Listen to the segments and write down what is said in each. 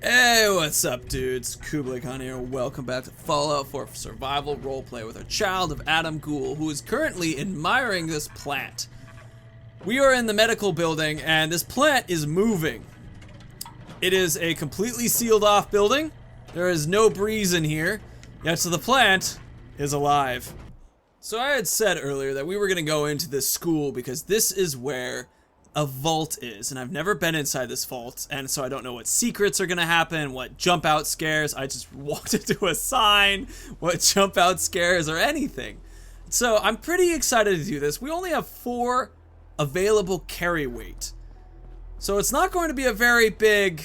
Hey, what's up, dudes? Khan here. Welcome back to Fallout 4 Survival Roleplay with our child of Adam Ghoul, who is currently admiring this plant. We are in the medical building, and this plant is moving. It is a completely sealed off building. There is no breeze in here, yet the plant is alive. So I had said earlier that we were going to go into this school because this is where a vault is, and I've never been inside this vault, and so I don't know what secrets are gonna happen, what jump out scares. I just walked into a sign, what jump out scares or anything. So I'm pretty excited to do this. We only have 4 available carry weight, so it's not going to be a very big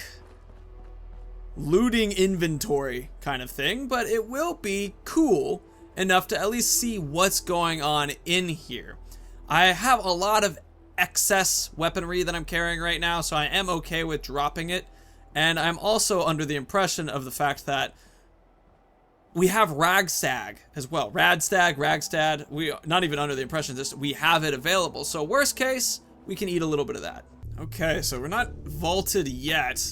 looting inventory kind of thing, but it will be cool enough to at least see what's going on in here. I have a lot of excess weaponry that I'm carrying right now, so I am okay with dropping it. And I'm also under the impression of the fact that we have Ragstag as well. Ragstad. We not even under the impression this, we have it available. So worst case, we can eat a little bit of that. Okay, so we're not vaulted yet.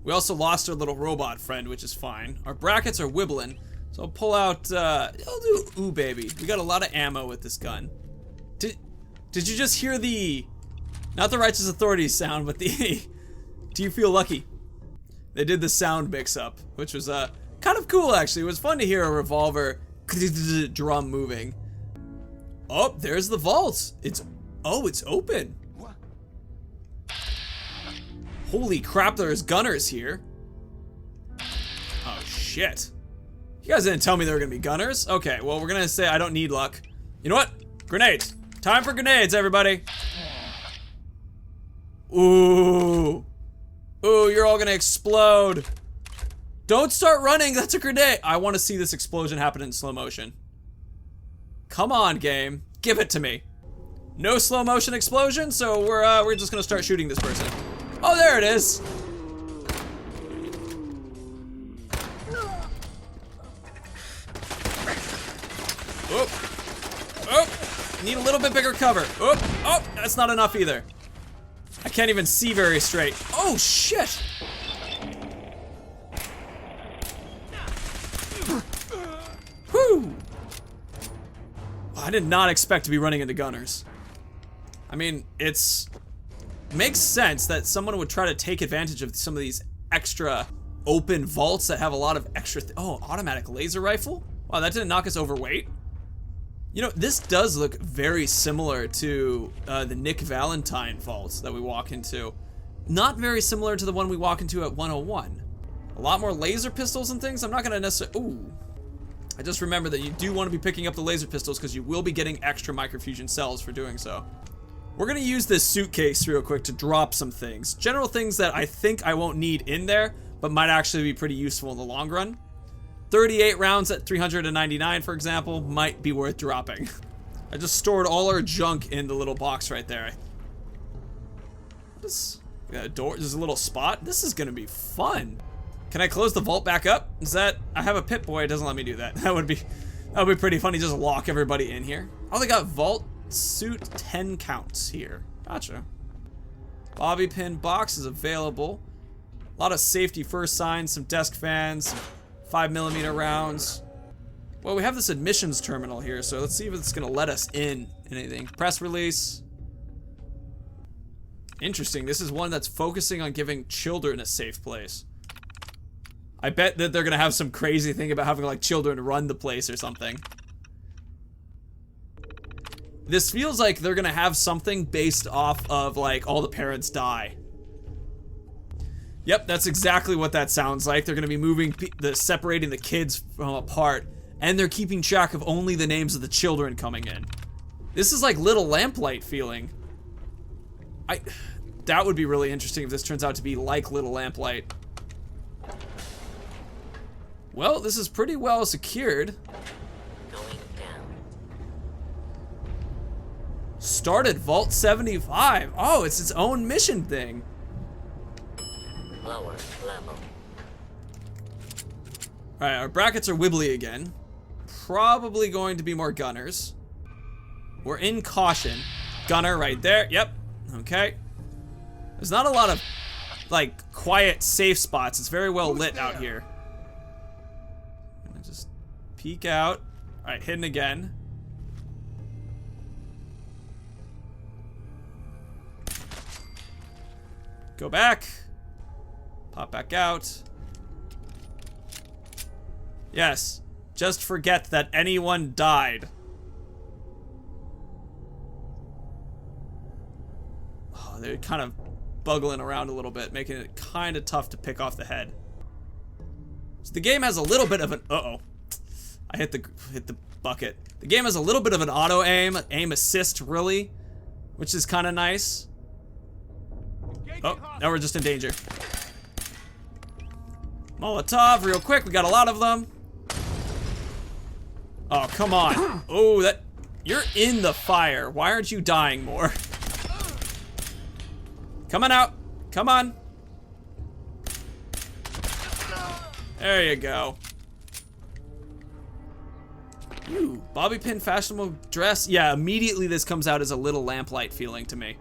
We also lost our little robot friend, which is fine. Our brackets are wibbling, so I'll pull out, I'll do ooh baby. We got a lot of ammo with this gun. Did you just hear the, not the Righteous Authorities sound, but the, do you feel lucky? They did the sound mix up, which was kind of cool actually. It was fun to hear a revolver drum moving. Oh, there's the vault. It's open. Holy crap, there's gunners here. Oh shit. You guys didn't tell me there were gonna be gunners? Okay, well we're gonna say I don't need luck. You know what? Grenades. Time for grenades, everybody. Ooh. Ooh, you're all gonna explode. Don't start running, that's a grenade. I wanna see this explosion happen in slow motion. Come on, game. Give it to me. No slow motion explosion, so we're just gonna start shooting this person. Oh, there it is. Oop. Oop. Need a little bit bigger cover. Oh, that's not enough either. I can't even see very straight. Oh, shit. Whew. I did not expect to be running into gunners. I mean, makes sense that someone would try to take advantage of some of these extra open vaults that have a lot of extra, automatic laser rifle? Wow, that didn't knock us overweight. You know, this does look very similar to the Nick Valentine vaults that we walk into. Not very similar to the one we walk into at 101. A lot more laser pistols and things. I'm not gonna necessarily, ooh. I just remember that you do want to be picking up the laser pistols because you will be getting extra microfusion cells for doing so. We're gonna use this suitcase real quick to drop some things. General things that I think I won't need in there, but might actually be pretty useful in the long run. 38 rounds at 399, for example, might be worth dropping. I just stored all our junk in the little box right there. We got a door, there's a little spot. This is gonna be fun. Can I close the vault back up? I have a Pip-Boy, it doesn't let me do that. That would be pretty funny, just lock everybody in here. Oh, they got vault suit 10 counts here. Gotcha. Bobby pin box is available. A lot of safety first signs, some desk fans, 5mm rounds. Well, we have this admissions terminal here, so let's see if it's gonna let us in anything. Press release. Interesting, this is one that's focusing on giving children a safe place. I bet that they're gonna have some crazy thing about having like children run the place or something. This feels like they're gonna have something based off of like all the parents die. Yep, that's exactly what that sounds like. They're gonna be moving, separating the kids from apart, and they're keeping track of only the names of the children coming in. This is like Little Lamplight feeling. That would be really interesting if this turns out to be like Little Lamplight. Well, this is pretty well secured. Going down. Started Vault 75. Oh, it's its own mission thing. Lower level. Alright, our brackets are wibbly again. Probably going to be more gunners. We're in caution. Gunner right there. Yep. Okay. There's not a lot of like quiet, safe spots. It's very well lit out here. I'm gonna just peek out. All right, hidden again. Go back. Pop back out. Yes. Just forget that anyone died. Oh, they're kind of buggling around a little bit, making it kind of tough to pick off the head. So the game has a little bit of an... Uh-oh. I hit the bucket. The game has a little bit of an auto aim assist, really, which is kind of nice. Oh, now we're just in danger. Molotov, real quick. We got a lot of them. Oh, come on. Oh, that... You're in the fire. Why aren't you dying more? Come on out. Come on. There you go. Ooh, bobby pin fashionable dress. Yeah, immediately this comes out as a little lamplight feeling to me.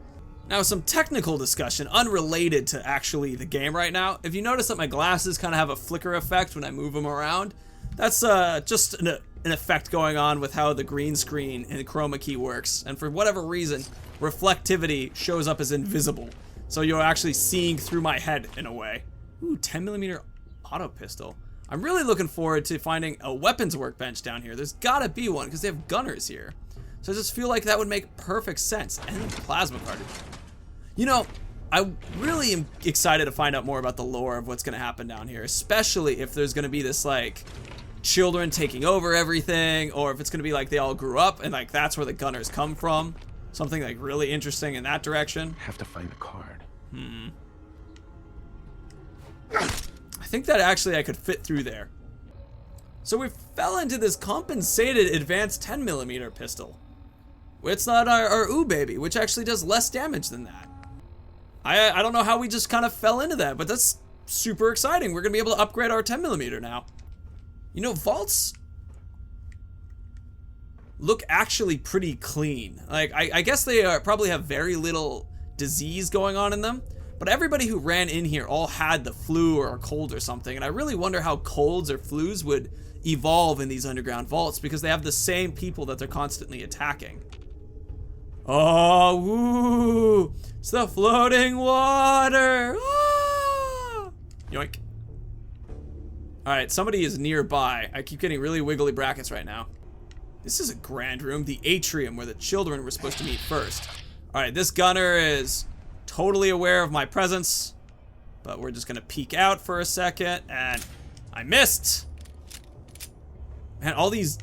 Now, some technical discussion unrelated to actually the game right now. If you notice that my glasses kind of have a flicker effect when I move them around, that's just an effect going on with how the green screen and the chroma key works. And for whatever reason, reflectivity shows up as invisible. So you're actually seeing through my head in a way. Ooh, 10mm auto pistol. I'm really looking forward to finding a weapons workbench down here. There's gotta be one because they have gunners here. So I just feel like that would make perfect sense. And then plasma cartridge. You know, I really am excited to find out more about the lore of what's gonna happen down here, especially if there's gonna be this like children taking over everything, or if it's gonna be like they all grew up and like that's where the gunners come from. Something like really interesting in that direction. Have to find the card. I think that actually I could fit through there. So we fell into this compensated advanced 10mm pistol. It's not our ooh baby, which actually does less damage than that. I don't know how we just kind of fell into that, but that's super exciting. We're gonna be able to upgrade our 10mm now. You know, vaults look actually pretty clean. Like, I guess they probably have very little disease going on in them, but everybody who ran in here all had the flu or a cold or something, and I really wonder how colds or flus would evolve in these underground vaults because they have the same people that they're constantly attacking. Oh, woo! It's the floating water! Ah! Yoink. Alright, somebody is nearby. I keep getting really wiggly brackets right now. This is a grand room, the atrium, where the children were supposed to meet first. Alright, this gunner is totally aware of my presence, but we're just gonna peek out for a second, and I missed! Man, all these...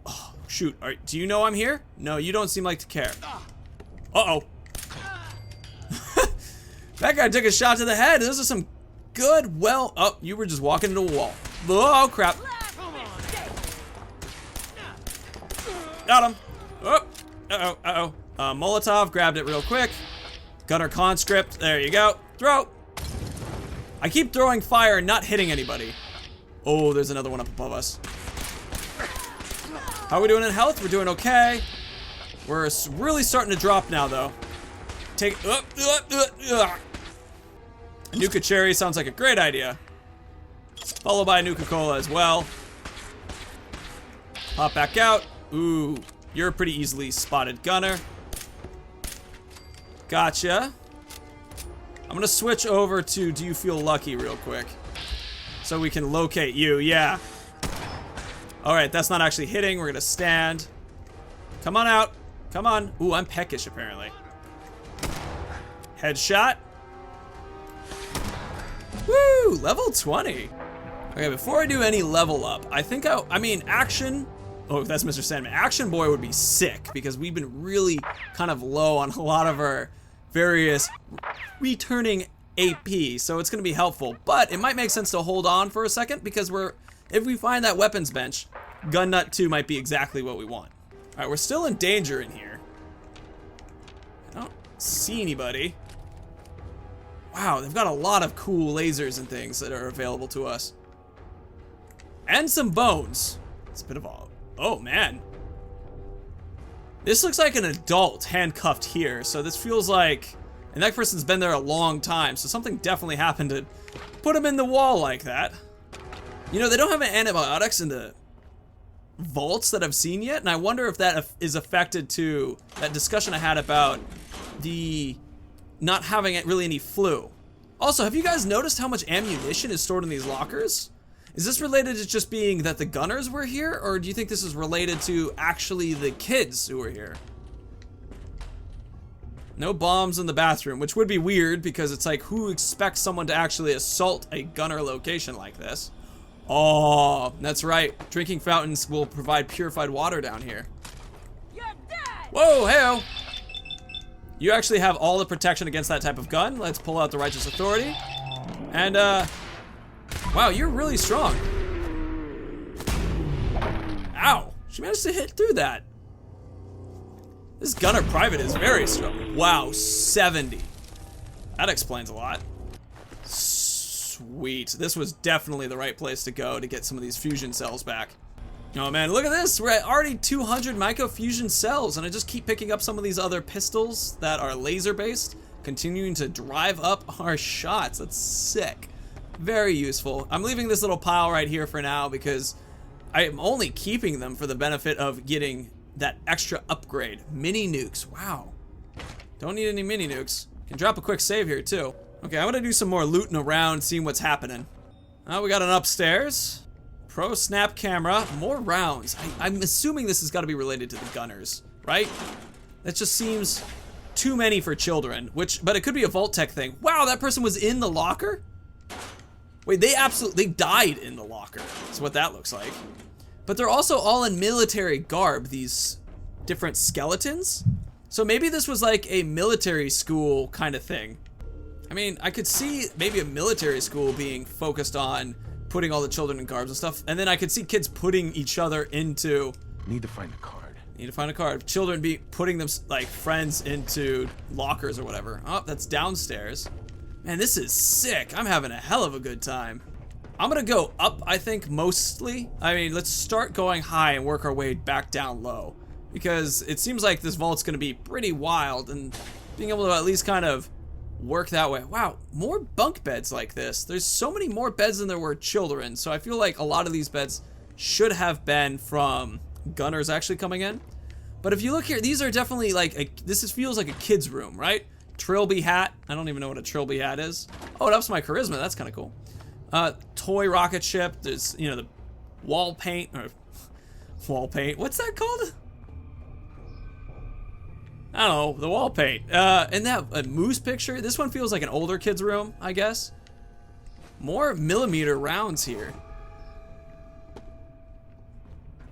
Oh, shoot. Do you know I'm here? No, you don't seem like to care. Uh-oh. That guy took a shot to the head. Those are some good, well... Oh, you were just walking into a wall. Oh, crap. Got him. Oh, uh-oh, uh-oh. Molotov, grabbed it real quick. Gunner conscript, there you go. Throw. I keep throwing fire and not hitting anybody. Oh, there's another one up above us. How are we doing in health? We're doing okay. We're really starting to drop now, though. Take, Nuka Cherry sounds like a great idea. Followed by Nuka Cola as well. Pop back out. Ooh, you're a pretty easily spotted gunner. Gotcha. I'm gonna switch over to Do You Feel Lucky real quick, so we can locate you, yeah. All right, that's not actually hitting. We're gonna stand. Come on out, come on. Ooh, I'm peckish apparently. Headshot. Woo, level 20. Okay, before I do any level up, I think I mean, action. Oh, that's Mr. Sandman. Action Boy would be sick because we've been really kind of low on a lot of our various returning AP, so it's gonna be helpful. But it might make sense to hold on for a second because if we find that weapons bench, Gun Nut 2 might be exactly what we want. All right, we're still in danger in here. I don't see anybody. Wow, they've got a lot of cool lasers and things that are available to us. And some bones. It's a bit of all. Oh, man. This looks like an adult handcuffed here, so this feels like And that person's been there a long time, so something definitely happened to put them in the wall like that. You know, they don't have antibiotics in the vaults that I've seen yet, and I wonder if that is affected to that discussion I had about the not having really any flu. Also, have you guys noticed how much ammunition is stored in these lockers? Is this related to just being that the gunners were here, or do you think this is related to actually the kids who were here? No bombs in the bathroom, which would be weird because it's like, who expects someone to actually assault a gunner location like this? Oh, that's right. Drinking fountains will provide purified water down here. You're dead! Whoa, hey-o. You actually have all the protection against that type of gun. Let's pull out the Righteous Authority. And, wow, you're really strong. Ow, she managed to hit through that. This gunner private is very strong. Wow, 70. That explains a lot. Sweet. This was definitely the right place to go to get some of these fusion cells back. Oh man, look at this. We're at already 200 microfusion cells, and I just keep picking up some of these other pistols that are laser based, continuing to drive up our shots. That's sick. Very useful. I'm leaving this little pile right here for now because I am only keeping them for the benefit of getting that extra upgrade. Mini nukes. Wow. Don't need any mini nukes. Can drop a quick save here too. Okay, I'm gonna do some more looting around, seeing what's happening. Oh, we got an upstairs. Pro snap camera. More rounds. I'm assuming this has got to be related to the gunners, right? That just seems too many for children, but it could be a Vault Tech thing. Wow, that person was in the locker? Wait, they died in the locker. That's what that looks like. But they're also all in military garb, these different skeletons. So maybe this was like a military school kind of thing. I mean, I could see maybe a military school being focused on putting all the children in garbs and stuff. And then I could see kids putting each other into... Need to find a card. Need to find a card. Children be putting them, like, friends into lockers or whatever. Oh, that's downstairs. Man, this is sick. I'm having a hell of a good time. I'm gonna go up, I think, mostly. I mean, let's start going high and work our way back down low. Because it seems like this vault's gonna be pretty wild, and being able to at least kind of work that way. Wow, more bunk beds like this. There's so many more beds than there were children, so I feel like a lot of these beds should have been from gunners actually coming in. But if you look here, these are definitely like, this feels like a kid's room, right? Trilby hat. I don't even know what a Trilby hat is. Oh, it ups my charisma. That's kind of cool. Toy rocket ship. There's, you know, the wall paint, or wall paint. What's that called? I don't know, the wall paint. And that a moose picture. This one feels like an older kid's room, I guess. More millimeter rounds here.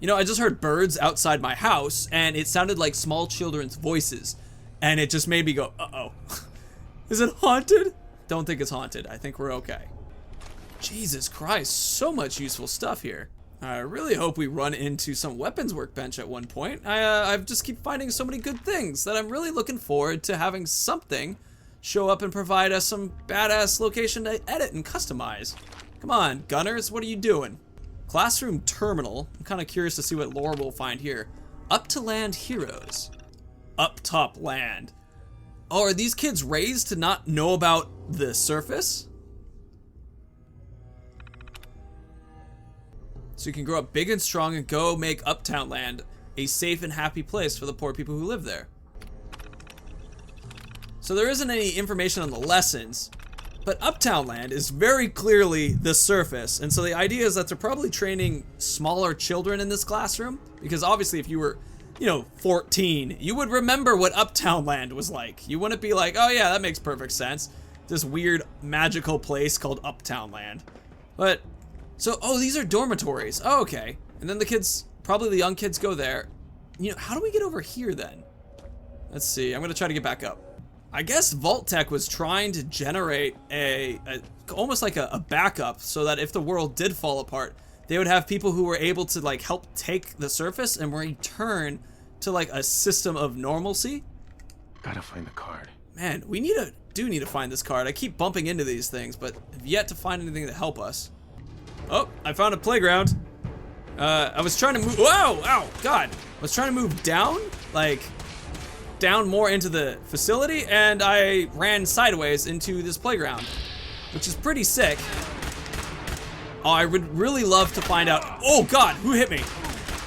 You know, I just heard birds outside my house, and it sounded like small children's voices. And it just made me go, uh-oh. Is it haunted? Don't think it's haunted. I think we're okay. Jesus Christ, so much useful stuff here. I really hope we run into some weapons workbench at one point. I just keep finding so many good things that I'm really looking forward to having something show up and provide us some badass location to edit and customize. Come on, gunners, what are you doing? Classroom terminal. I'm kind of curious to see what lore we'll find here. Up to land heroes. Up top land. Oh, are these kids raised to not know about the surface? So you can grow up big and strong and go make Uptown Land a safe and happy place for the poor people who live there. So there isn't any information on the lessons, but Uptown Land is very clearly the surface. And so the idea is that they're probably training smaller children in this classroom, because obviously if you were, you know, 14, you would remember what Uptown Land was like. You wouldn't be like, oh yeah, that makes perfect sense. This weird magical place called Uptown Land. But so, oh, these are dormitories. Oh, okay. And then the kids, probably the young kids, go there. You know, how do we get over here then? Let's see. I'm gonna try to get back up. I guess Vault Tech was trying to generate almost like a backup, so that if the world did fall apart, they would have people who were able to like help take the surface and return to like a system of normalcy. Gotta find the card. Man, we do need to find this card. I keep bumping into these things, but have yet to find anything to help us. Oh, I found a playground. I was trying to move. Whoa! Ow! God! I was trying to move down, like down more into the facility, and I ran sideways into this playground, which is pretty sick. Oh, I would really love to find out. Oh God, who hit me?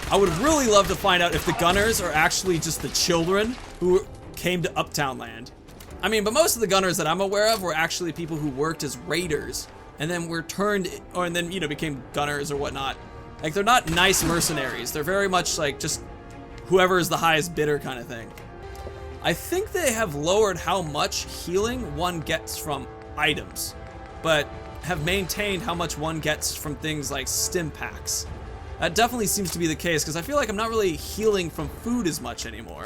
I would really love to find out if the gunners are actually just the children who came to Uptown Land. I mean, but most of the gunners that I'm aware of were actually people who worked as raiders and then were turned, and then, you know, became gunners or whatnot. Like, they're not nice mercenaries. They're very much like just whoever is the highest bidder kind of thing. I think they have lowered how much healing one gets from items, but have maintained how much one gets from things like stim packs. That definitely seems to be the case, because I feel like I'm not really healing from food as much anymore.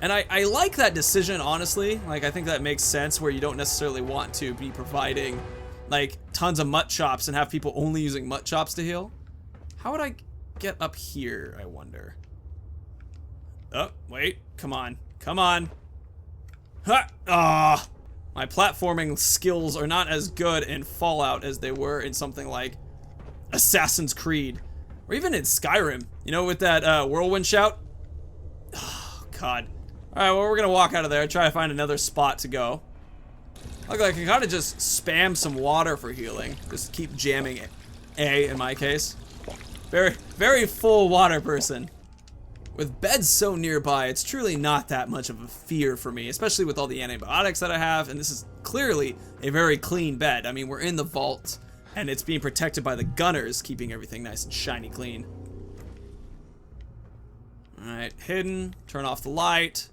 And I like that decision, honestly. Like, I think that makes sense, where you don't necessarily want to be providing like tons of mutt chops and have people only using mutt chops to heal. How would I get up here, I wonder? Oh, wait, come on, come on. Ha! Ah! My platforming skills are not as good in Fallout as they were in something like Assassin's Creed, or even in Skyrim, you know, with that whirlwind shout. Oh, God. All right, well, we're gonna walk out of there and try to find another spot to go. Look, I can kind of just spam some water for healing. Just keep jamming it. A, in my case. Very, very full water person. With beds so nearby, it's truly not that much of a fear for me, especially with all the antibiotics that I have, and this is clearly a very clean bed. I mean, we're in the vault, and it's being protected by the gunners, keeping everything nice and shiny clean. All right, hidden, turn off the light,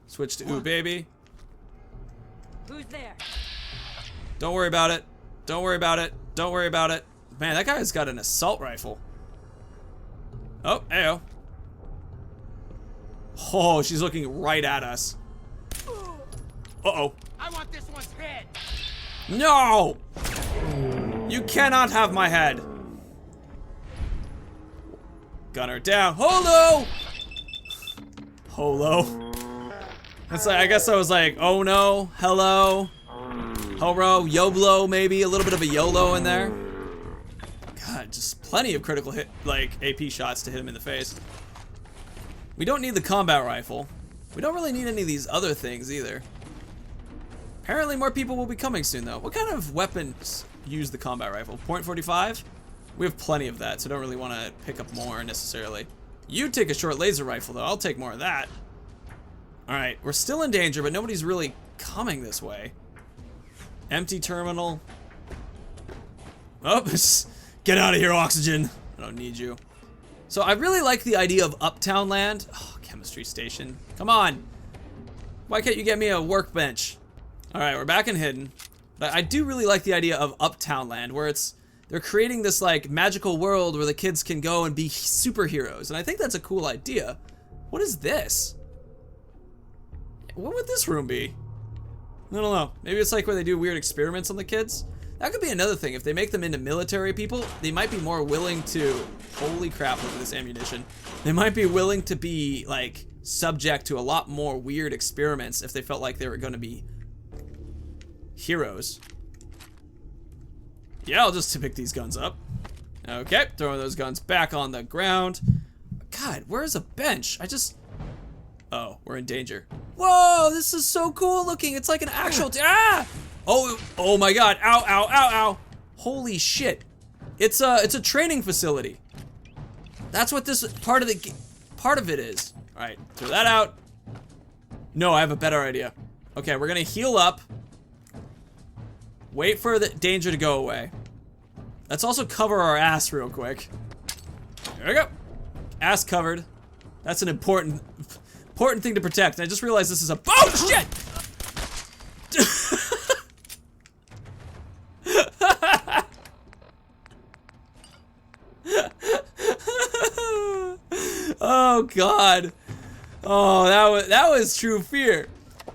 switch to ooh baby. Who's there? Don't worry about it, don't worry about it, don't worry about it. Man, that guy's got an assault rifle. Oh, ayo. Oh, she's looking right at us. Uh-oh. I want this one's head. No! You cannot have my head. Gunner down. Holo! Holo. It's like, I guess I was like, oh no, hello, horo, YOLO, maybe a little bit of a YOLO in there. God, just plenty of critical hit, like AP shots to hit him in the face. We don't need the combat rifle. We don't really need any of these other things either. Apparently more people will be coming soon though. What kind of weapons use the combat rifle? .45? We have plenty of that, so don't really want to pick up more necessarily. You take a short laser rifle though, I'll take more of that. Alright, we're still in danger, but nobody's really coming this way. Empty terminal. Oh, get out of here, oxygen. I don't need you. So I really like the idea of Uptown Land. Oh, chemistry station. Come on. Why can't you get me a workbench? Alright, we're back in hidden. But I do really like the idea of Uptown Land, where they're creating this like magical world where the kids can go and be superheroes. And I think that's a cool idea. What is this? What would this room be? I don't know. Maybe it's like where they do weird experiments on the kids. That could be another thing. If they make them into military people, they might be more willing to... Holy crap, look at this ammunition. They might be willing to be, like, subject to a lot more weird experiments if they felt like they were going to be heroes. Yeah, I'll just pick these guns up. Okay, throwing those guns back on the ground. God, where's a bench? Oh, we're in danger. Whoa, this is so cool looking. It's like an actual... Ah! Oh my God, ow, ow, ow, ow. Holy shit. It's a training facility. That's what this part of it is. All right, throw that out. No, I have a better idea. Okay, we're gonna heal up. Wait for the danger to go away. Let's also cover our ass real quick. There we go. Ass covered. That's an important thing to protect. And I just realized this is a... Oh, shit! Oh, God. Oh, that was true fear.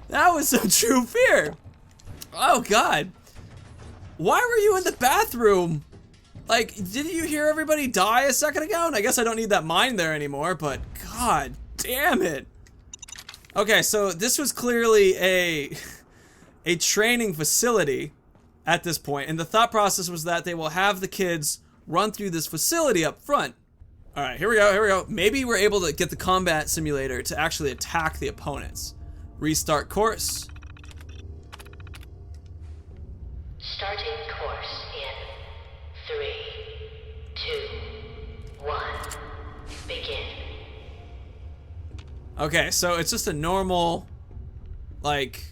That was some true fear. Oh, God. Why were you in the bathroom? Like, didn't you hear everybody die a second ago? And I guess I don't need that mine there anymore, but God damn it. Okay, so this was clearly a training facility at this point, and the thought process was that they will have the kids run through this facility up front. All right, here we go, here we go. Maybe we're able to get the combat simulator to actually attack the opponents. Restart course. Starting course in 3, 2, 1. Begin. Okay, so it's just a normal, like,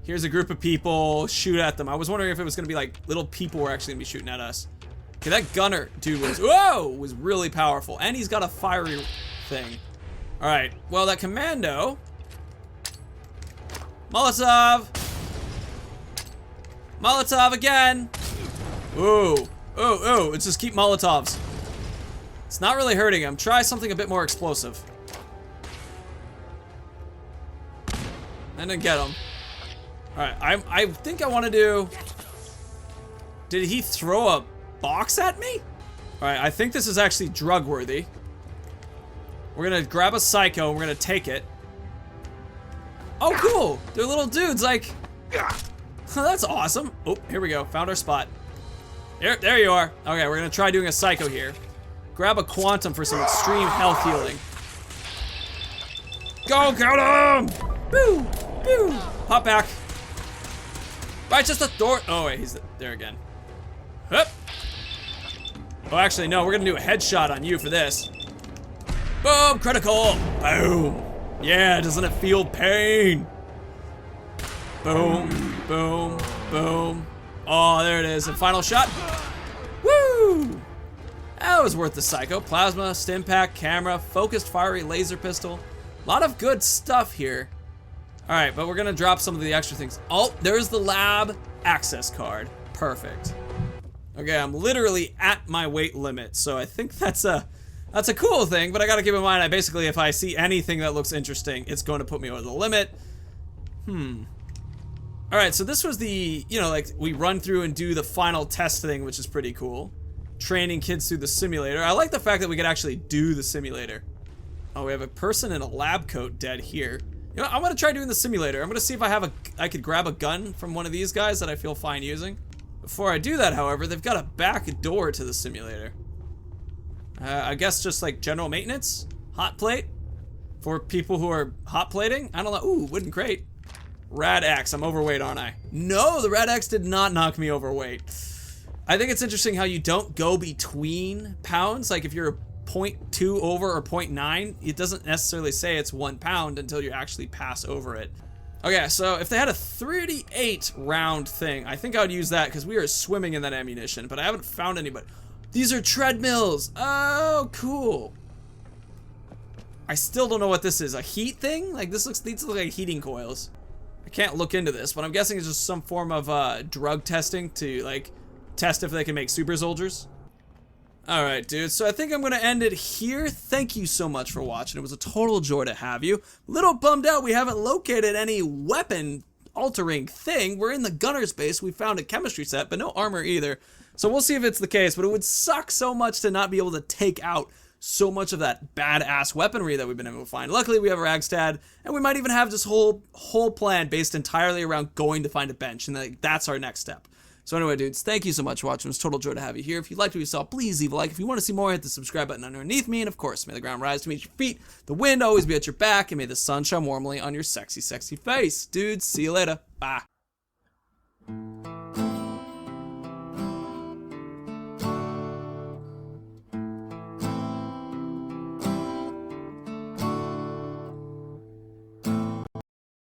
here's a group of people, shoot at them. I was wondering if it was gonna be like little people were actually gonna be shooting at us. Okay, that gunner dude was really powerful, and he's got a fiery thing. All right, well that commando, Molotov again. Ooh, let's just keep Molotovs. It's not really hurting him. Try something a bit more explosive. And then get him. All right, I think I want to do. Did he throw a box at me? All right, I think this is actually drug worthy. We're gonna grab a psycho and we're gonna take it. Oh, cool! They're little dudes, like. That's awesome. Oh, here we go. Found our spot. There you are. Okay, we're gonna try doing a psycho here. Grab a quantum for some extreme health healing. Go get him! Boo! Boo! Pop back. Right, just a door. Oh wait, he's there again. Hup. Oh, actually, no. We're gonna do a headshot on you for this. Boom! Critical. Boom. Yeah, doesn't it feel pain? Boom. Boom. Boom. Oh, there it is. And final shot. Woo! That was worth the psycho. Plasma, stim pack, camera, focused fiery laser pistol. A lot of good stuff here. All right, but we're gonna drop some of the extra things. Oh, there's the lab access card. Perfect. Okay, I'm literally at my weight limit, so I think that's a cool thing, but I gotta keep in mind, basically, if I see anything that looks interesting, it's going to put me over the limit. All right, so this was the, like we run through and do the final test thing, which is pretty cool. Training kids through the simulator. I like the fact that we could actually do the simulator. Oh, we have a person in a lab coat dead here. I'm gonna try doing the simulator. I'm gonna see if I could grab a gun from one of these guys that I feel fine using. Before I do that, however, they've got a back door to the simulator. I guess just like general maintenance, hot plate for people who are hot plating. I don't know. Ooh, wooden crate. Rad X. I'm overweight, aren't I? No, the Rad X did not knock me overweight. I think it's interesting how you don't go between pounds. Like if you're 0.2 over or 0.9, it doesn't necessarily say it's 1 pound until you actually pass over it. Okay, so if they had a 38 round thing, I think I would use that because we are swimming in that ammunition, but I haven't found anybody. These are treadmills. Oh, cool. I still don't know what this is. A heat thing? Like these look like heating coils. I can't look into this, but I'm guessing it's just some form of drug testing to like test if they can make super soldiers. All right, dude, so I think I'm gonna end it here. Thank you so much for watching. It was a total joy to have you. Little bummed out we haven't located any weapon altering thing. We're in the gunner's base. We found a chemistry set, but no armor either. So we'll see if it's the case, but it would suck so much to not be able to take out so much of that badass weaponry that we've been able to find. Luckily, we have a Ragstad, and we might even have this whole plan based entirely around going to find a bench, and that's our next step. So anyway, dudes, thank you so much for watching. It was a total joy to have you here. If you liked what you saw, please leave a like. If you want to see more, hit the subscribe button underneath me. And of course, may the ground rise to meet your feet, the wind always be at your back, and may the sun shine warmly on your sexy, sexy face. Dudes, see you later. Bye.